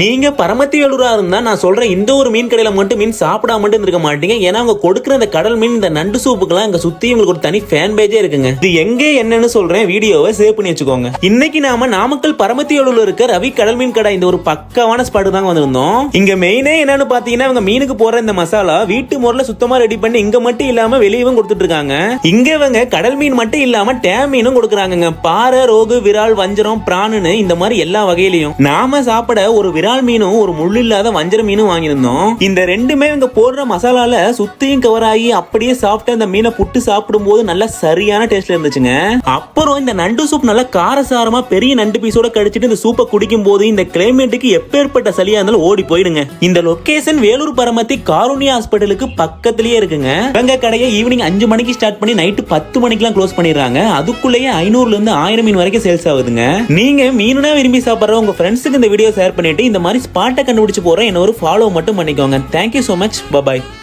நீங்க பரமத்தி வேலூரா இருந்தா நான் சொல்றேன் இந்த ஒரு மீன் கடையில மட்டும் மீன் சாப்பிடாம மட்டும் இருக்க மாட்டீங்க. ஏன்னா அவங்க கொடுக்குற இந்த கடல் மீன் இந்த நண்டு சூப்புக்கெல்லாம் இங்க சுத்தி உங்களுக்கு ஒரு தனி ஃபேன் பேஜே இருக்குங்க. இது எங்க என்னன்னு சொல்றேன், வீடியோவை சேவ் பண்ணி வச்சுக்கோங்க. இன்னைக்கு நாம நாமக்கல் பரமத்தி வேலூர்ல இருக்க ரவி கடல் மீன் கடை இந்த ஒரு பக்கவான ஸ்பாட் தாங்க வந்திருந்தோம். இங்க மெயினே என்னன்னு பாத்தீங்கன்னா இவங்க மீனுக்கு போற இந்த மசாலா வீட்டு முறையில சுத்தமா ரெடி பண்ணி இங்க மட்டும் இல்லாம வெளியவும் கொடுத்துட்டு இருக்காங்க. இங்க இவங்க கடல் மீன் மட்டும் இல்லாம டேம் மீனும் கொடுக்குறாங்க. பாறை, ரோகு, விரால், வஞ்சரம், பிராணுன்னு இந்த மாதிரி எல்லா வகையிலையும். நாம சாப்பிட ஒரு விரால் மீனும் ஒரு முள்ளு இல்லாத வஞ்சர மீனும் வாங்கியிருந்தோம். இந்த ரெண்டுமே இவங்க போடுற மசாலால சுத்தியும் கவர் ஆகி அப்படியே சாப்பிட்டு அந்த மீனை புட்டு சாப்பிடும் போது நல்ல சரியான டேஸ்ட்ல இருந்துச்சுங்க. அப்புறம் இந்த நண்டு சூப் நல்லா காரசாரமா பெரிய நண்டு பீஸோட கடிச்சிட்டு இந்த சூப்பை குடிக்கும் போது இந்த கிளைமேட்டுக்கு எப்பேற்பட்ட சளியா இருந்தாலும் ஓடி போயிடுங்க. இந்த லொகேஷன் வேலூர் பரமத்தி காருண்யா ஹாஸ்பிட்டலுக்கு பக்கத்திலேயே இருக்குங்க. இவங்க கடையை ஈவினிங் 5 மணிக்கு ஸ்டார்ட் பண்ணி நைட்டு 10 மணிக்கெல்லாம் க்ளோஸ் பண்ணிடுறாங்க. அதுக்குள்ளேயே 500 இருந்து 1000 மீன் வரைக்கும் சேல்ஸ் ஆகுதுங்க. நீங்க மீனுனா விரும்பி சாப்பிடுற உங்க ஃப்ரெண்ட்ஸுக்கு இந்த வீடியோ ஷேர் பண்ணிட்டு இந்த மாதிரி ஸ்பாட்டை கண்டுபிடிச்சு போறேன் என்ன ஒரு ஃபாலோ மட்டும் பண்ணிக்கோங்க. Thank you so much. Bye bye.